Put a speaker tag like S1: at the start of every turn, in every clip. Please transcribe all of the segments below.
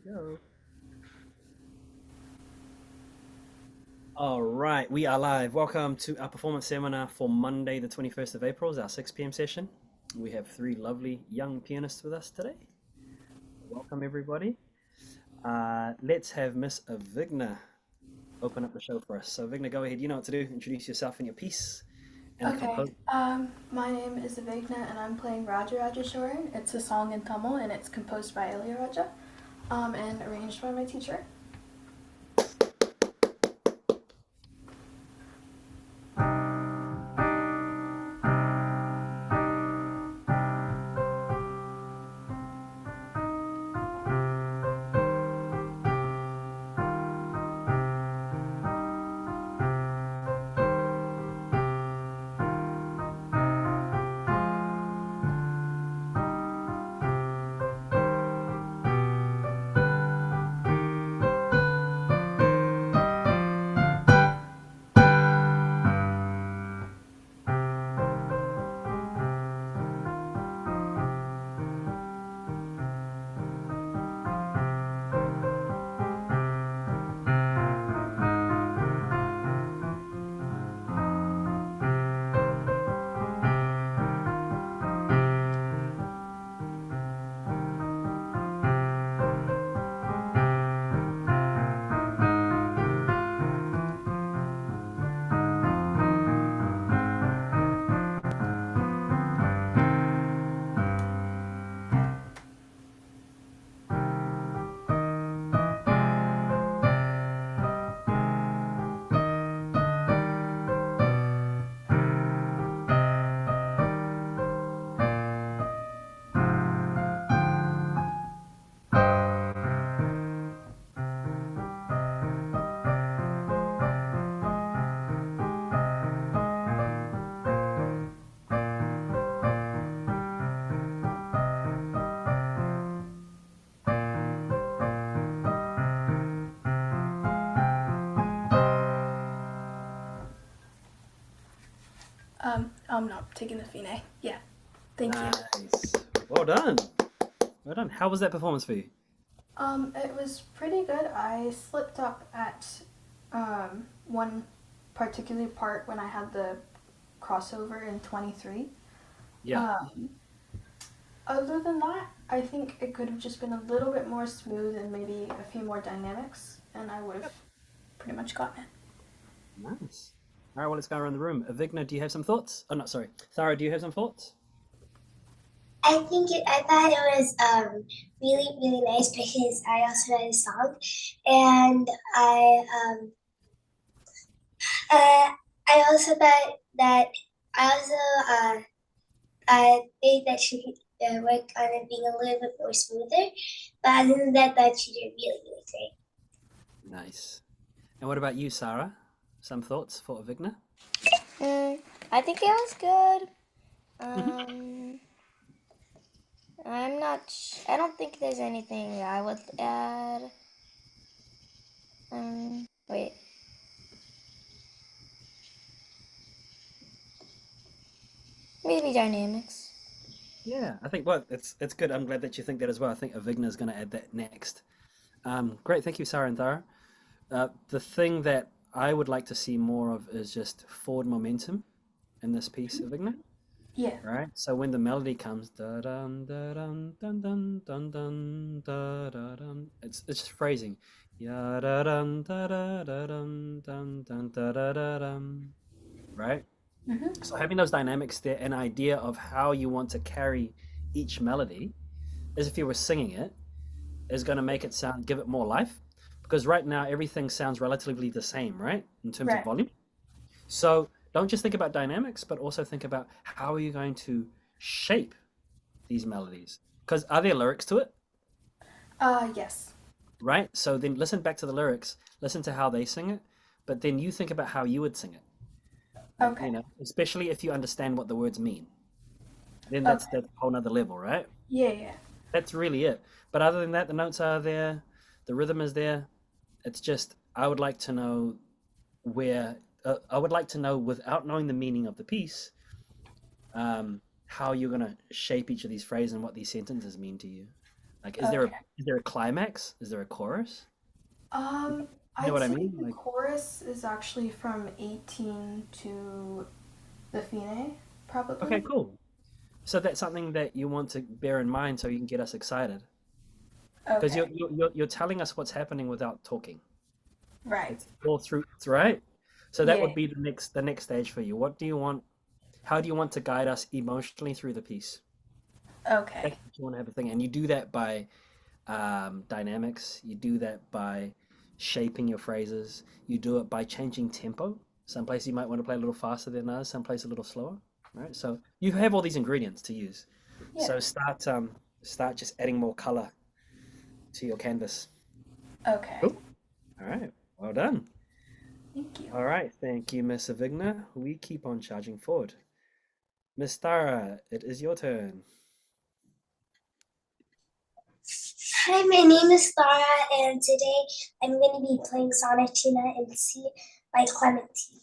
S1: Go. All right, we are live. Welcome to our performance seminar for Monday, the 21st of April, is our 6 p.m. session. We have three lovely young pianists with us today. Welcome, everybody. Let's have Miss Avigna open up the show for us. So, Avigna, go ahead. You know what to do. Introduce yourself and your piece and the
S2: Okay,
S1: composer.
S2: my name is Avigna and I'm playing Raja Rajeshwaran. It's a song in Tamil and it's composed by Ilayaraja, and arranged by my teacher. I'm not taking the fine. Yeah, thank you.
S1: Nice. Well done. Well done. How was that performance for you?
S2: It was pretty good. I slipped up at one particular part when I had the crossover in 23.
S1: Yeah.
S2: Um, Other than that, I think it could have just been a little bit more smooth and maybe a few more dynamics, and I would have pretty much gotten it.
S1: Nice. All right, well, let's go around the room. Avigna, do you have some thoughts? Oh, no, sorry. Thara, do you have some thoughts?
S3: I thought it was really nice because I also read the song, and uh, I also thought that I also think that she could work on it being a little bit more smoother. But other than that, that she did really great.
S1: Nice. And what about you, Sarah? Some thoughts for Avigna?
S4: Mm, I think it was good.
S1: Mhm.
S4: I don't think there's anything I would add. Wait. Maybe dynamics.
S1: Yeah, I think well, it's good. I'm glad that you think that as well. I think Avigna is going to add that next. Great, thank you, Sarah and Thara. The thing that I would like to see more of is just forward momentum in this piece, Avigna.
S2: Yeah.
S1: Right. So when the melody comes, da dum da dum dun dun dun dun da da dum, it's just phrasing, ya da dum da da da dum dun dun da da da dum. Right.
S2: Mm-hmm.
S1: So having those dynamics there, an idea of how you want to carry each melody, as if you were singing it, is going to make it sound, give it more life. Because right now everything sounds relatively the same, right, in terms of
S2: Right.
S1: volume. So don't just think about dynamics, but also think about how are you going to shape these melodies? Because are there lyrics to it,
S2: Yes.
S1: right? So then listen back to the lyrics, listen to how they sing it, but then you think about how you would sing it.
S2: Okay.
S1: Especially if you understand what the words mean. Then that's
S2: Okay.
S1: a whole nother level, right?
S2: Yeah, yeah.
S1: That's really it. But other than that, the notes are there, the rhythm is there. It's just I would like to know where I would like to know without knowing the meaning of the piece, how you're gonna shape each of these phrases and what these sentences mean to you. Like,
S2: Okay.
S1: is there a climax? Is there a chorus? You know
S2: I'd
S1: what I
S2: say
S1: mean?
S2: the
S1: Like,
S2: chorus is actually from 18 to the Fine,
S1: okay,
S2: probably.
S1: cool. So that's something that you want to bear in mind so you can get us excited. Because
S2: Okay.
S1: you're telling us what's happening without talking.
S2: Right.
S1: It's all through, right? So that
S2: Yeah.
S1: would be the next stage for you. What do you want? How do you want to guide us emotionally through the piece? That's
S2: Okay.
S1: what you want to have a thing, and you do that by dynamics. You do that by shaping your phrases. You do it by changing tempo. Some places you might want to play a little faster than others. Some places a little slower. Right. So you have all these ingredients to use.
S2: Yeah.
S1: So start just adding more color to your canvas.
S2: Okay.
S1: Cool. All right. Well done.
S2: Thank you.
S1: All right. Thank you, Miss Avigna. We keep on charging forward. Miss Tara, it is your turn.
S3: Hi, my name is Lara, and today I'm going to be playing Sonatina in C by Clementi.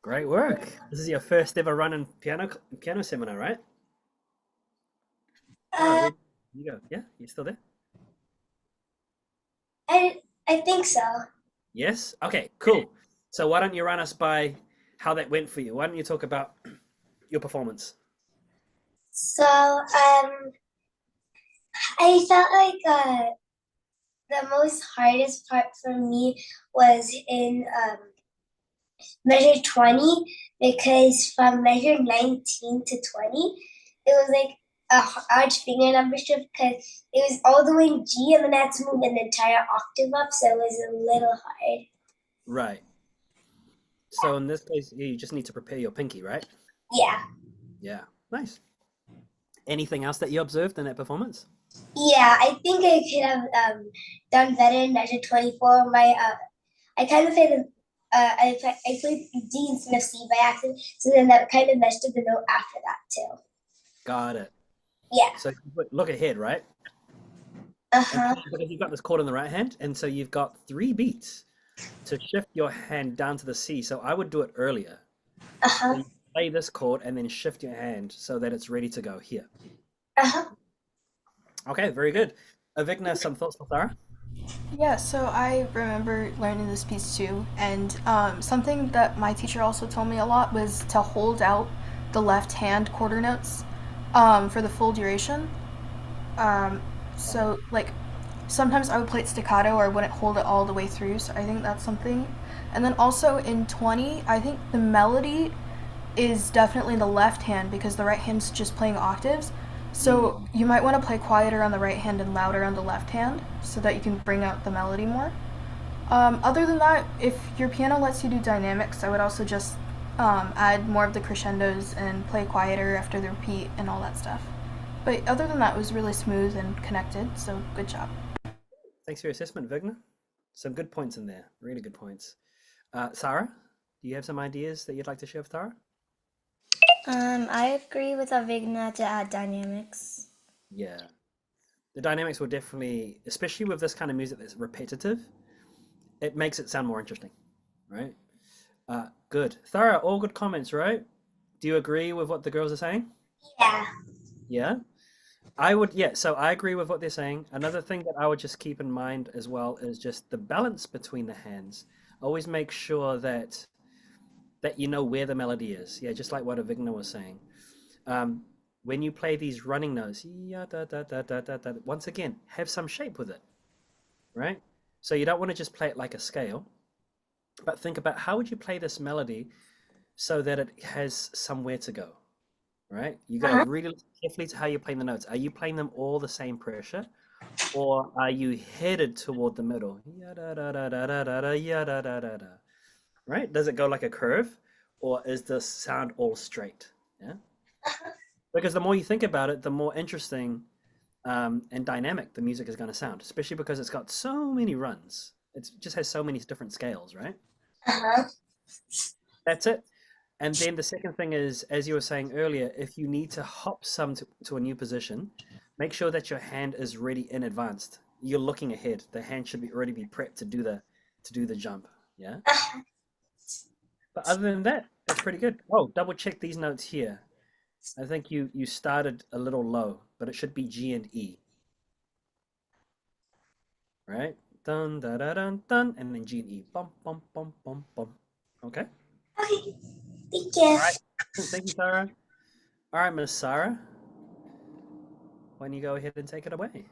S1: Great work. This is your first ever run in piano seminar, right? Tara,
S3: Uh,
S1: where you go? Yeah, you still there?
S3: I think so.
S1: Yes? Okay, cool. So why don't you run us by how that went for you? Why don't you talk about your performance?
S3: I felt like the most hardest part for me was in measure 20 because from measure 19 to 20, it was like a large finger number shift because it was all the way in G and then I had to move an entire octave up, so it was a little hard.
S1: Right. So in this case, you just need to prepare your pinky, right?
S3: Yeah.
S1: Yeah. Nice. Anything else that you observed in that performance?
S3: Yeah, I think I could have done better in measure 24. I kind of played I played D instead of C by accident, so then that kind of messed up the note after that too.
S1: Got it.
S3: Yeah.
S1: So look ahead, right? And
S3: Uh-huh.
S1: because you've got this chord in the right hand, and so you've got 3 beats to shift your hand down to the C. So I would do it earlier. So
S3: Uh-huh.
S1: you play this chord and then shift your hand so that it's ready to go here.
S3: Uh-huh.
S1: Okay, very good. Avigna, some thoughts for Sarah?
S2: Yeah, so I remember learning this piece too, and something that my teacher also told me a lot was to hold out the left hand quarter notes for the full duration. Um, so, like, sometimes I would play it staccato or I wouldn't hold it all the way through, so I think that's something. And then also in 20, I think the melody is definitely in the left hand because the right hand's just playing octaves. So
S1: Mm,
S2: you might want to play quieter on the right hand and louder on the left hand so that you can bring out the melody more. Other than that, if your piano lets you do dynamics, I would also just add more of the crescendos and play quieter after the repeat and all that stuff. But other than that, it was really smooth and connected, so good job.
S1: thanks for your assessment, Vigna. Some good points in there. Really good points. Sarah, do you have some ideas that you'd like to share with Tara?
S4: I agree with Avigna to add dynamics.
S1: Yeah. The dynamics will definitely, especially with this kind of music that's repetitive, it makes it sound more interesting, right? Good. Thorough, all good comments, right? Do you agree with what the girls are saying?
S3: Yeah.
S1: Yeah. I would, yeah, so I agree with what they're saying. Another thing that I would just keep in mind as well is just the balance between the hands. Always make sure that you know where the melody is. Yeah, just like what Avigna was saying. Um, when you play these running notes, yeah, da, da, da, da, da, da, once again, have some shape with it, right? So you don't want to just play it like a scale, but think about how would you play this melody so that it has somewhere to go, right? You got to
S3: Uh-huh.
S1: really listen carefully to how you're playing the notes. Are you playing them all the same pressure, or are you headed toward the middle? Ya da da da da da da da ya da da da da. Right? Does it go like a curve, or is the sound all straight? Yeah. Because the more you think about it, the more interesting and dynamic the music is going to sound, especially because it's got so many runs. It just has so many different scales, right?
S3: Uh-huh.
S1: That's it. And then the second thing is, as you were saying earlier, if you need to hop some to a new position, make sure that your hand is ready in advance. You're looking ahead. The hand should be already be prepped to do the jump. Yeah.
S3: Uh-huh.
S1: But other than that, that's pretty good. Oh, double check these notes here. I think you started a little low, but it should be G and E, right? Dun da da dun dun, and then G and E. Bum bum bum bum bum. Okay.
S3: Okay. Thank you.
S1: All right. Thank you, Sarah. All right, Miss Sarah. Why don't you go ahead and take it away?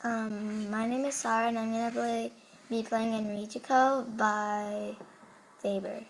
S4: My name is Sarah, and I'm gonna be playing Enrico by Faber.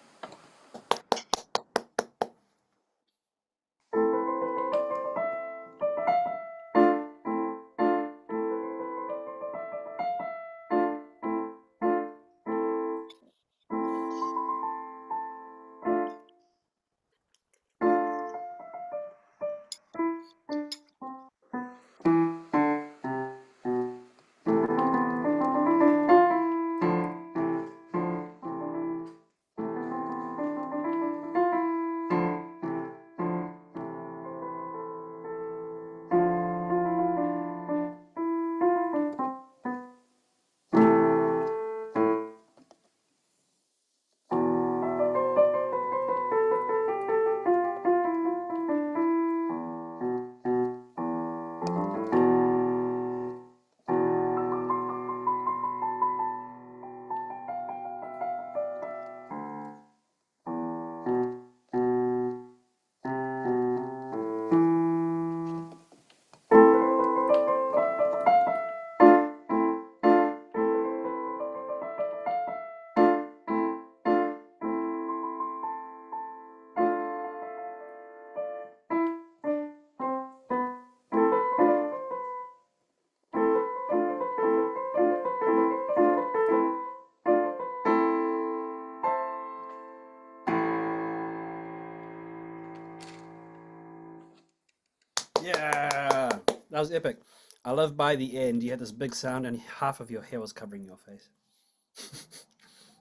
S1: Yeah, that was epic. I love by the end you had this big sound and half of your hair was covering your face.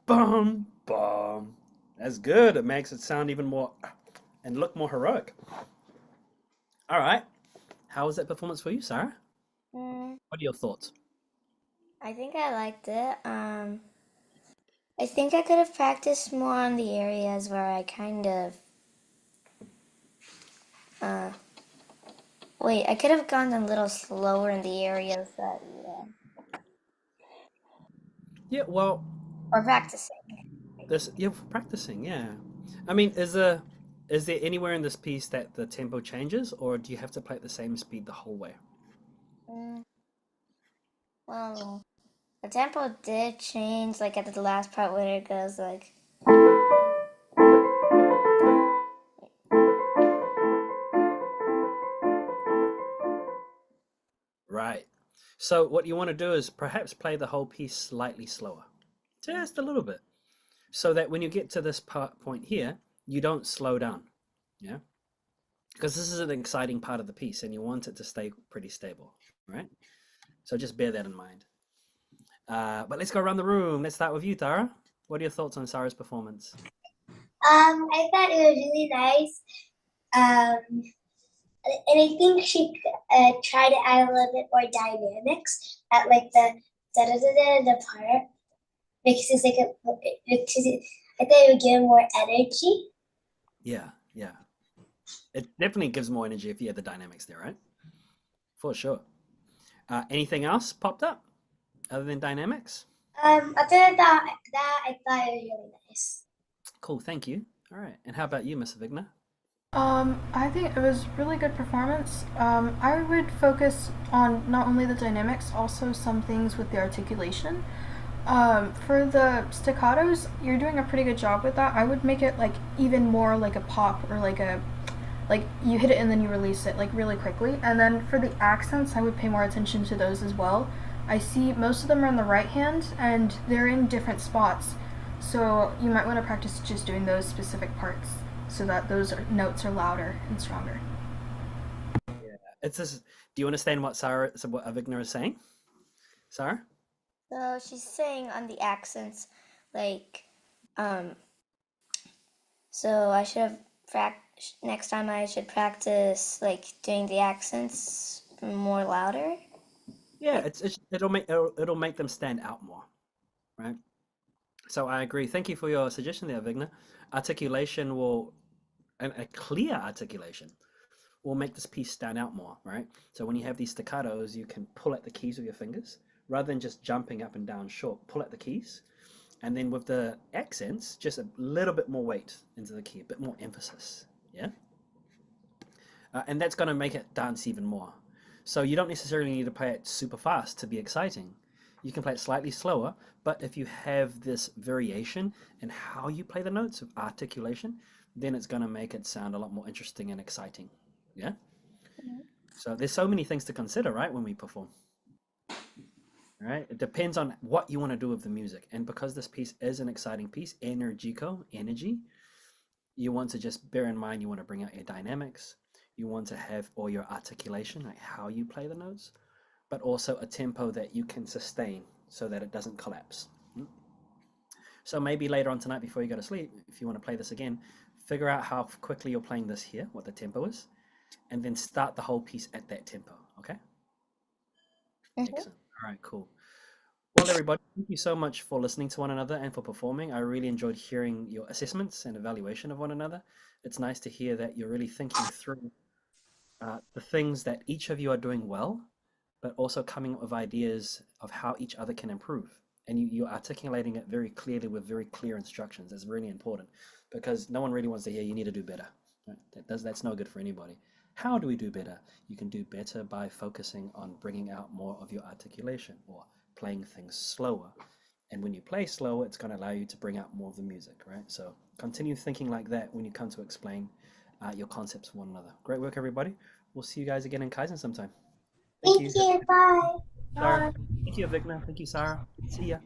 S1: Bum bum. That's good. It makes it sound even more and look more heroic. All right. How was that performance for you, Sarah?
S4: Mm,
S1: What are your thoughts?
S4: I think I liked it. I think I could have practiced more on the areas where I kind of. Uh, Wait, I could have gone a little slower in the areas that. Yeah.
S1: Yeah, well,
S4: Or practicing.
S1: this yeah, for practicing, yeah. I mean, is there anywhere in this piece that the tempo changes, or do you have to play at the same speed the whole way?
S4: Mm, well, the tempo did change, like at the last part where it goes like.
S1: Right. So what you want to do is perhaps play the whole piece slightly slower, just a little bit, so that when you get to this point here, you don't slow down. Yeah, because this is an exciting part of the piece, and you want it to stay pretty stable, right? So just bear that in mind. But let's go around the room. Let's start with you, Tara. What are your thoughts on Sarah's performance?
S3: I thought it was really nice. Um, and I think she tried to add a little bit more dynamics at like the da da da da the part because it's like I thought it would give more energy.
S1: Yeah, yeah. It definitely gives more energy if you have the dynamics there, right? For sure. Anything else popped up other than dynamics?
S3: Other than that I thought it was really nice.
S1: Cool, thank you. All right, and how about you, Miss Vigna?
S2: I think it was really good performance. I would focus on not only the dynamics, also some things with the articulation. For the staccatos, you're doing a pretty good job with that. I would make it like even more like a pop or like you hit it and then you release it like really quickly. And then for the accents, I would pay more attention to those as well. I see most of them are in the right hand and they're in different spots. So you might want to practice just doing those specific parts so that notes are louder and stronger.
S1: It's this. Do you understand what what Avigna is saying? Sarah?
S4: So she's saying on the accents, like, um, so I should have next time I should practice like doing the accents more louder.
S1: Yeah,
S4: Like,
S1: it'll make them stand out more, right? So I agree. Thank you for your suggestion there, Vigna. Articulation will, and a clear articulation will make this piece stand out more, right? So when you have these staccatos, you can pull at the keys with your fingers rather than just jumping up and down short. Pull at the keys, and then with the accents, just a little bit more weight into the key, a bit more emphasis, yeah. And that's going to make it dance even more. So you don't necessarily need to play it super fast to be exciting. You can play it slightly slower, but if you have this variation in how you play the notes of articulation, then it's going to make it sound a lot more interesting and exciting. Yeah. So there's so many things to consider, right, when we perform. Right? It depends on what you want to do with the music. And because this piece is an exciting piece, energy, you want to just bear in mind you want to bring out your dynamics. You want to have all your articulation, like how you play the notes, but also a tempo that you can sustain so that it doesn't collapse. So maybe later on tonight before you go to sleep, if you want to play this again, figure out how quickly you're playing this here, what the tempo is, and then start the whole piece at that tempo, okay? Excellent. All right, cool. Well, everybody, thank you so much for listening to one another and for performing. I really enjoyed hearing your assessments and evaluation of one another. It's nice to hear that you're really thinking through the things that each of you are doing well, but also coming up with ideas of how each other can improve. And you're articulating it very clearly with very clear instructions. It's really important because no one really wants to hear you need to do better. Right? That's no good for anybody. How do we do better? You can do better by focusing on bringing out more of your articulation or playing things slower. And when you play slower, it's going to allow you to bring out more of the music, right? So continue thinking like that when you come to explain your concepts to one another. Great work, everybody. We'll see you guys again in Kaizen sometime. Thank you.
S3: Thank you. Bye.
S1: Sarah. Thank you, Vigna. Thank you, Sarah. See ya.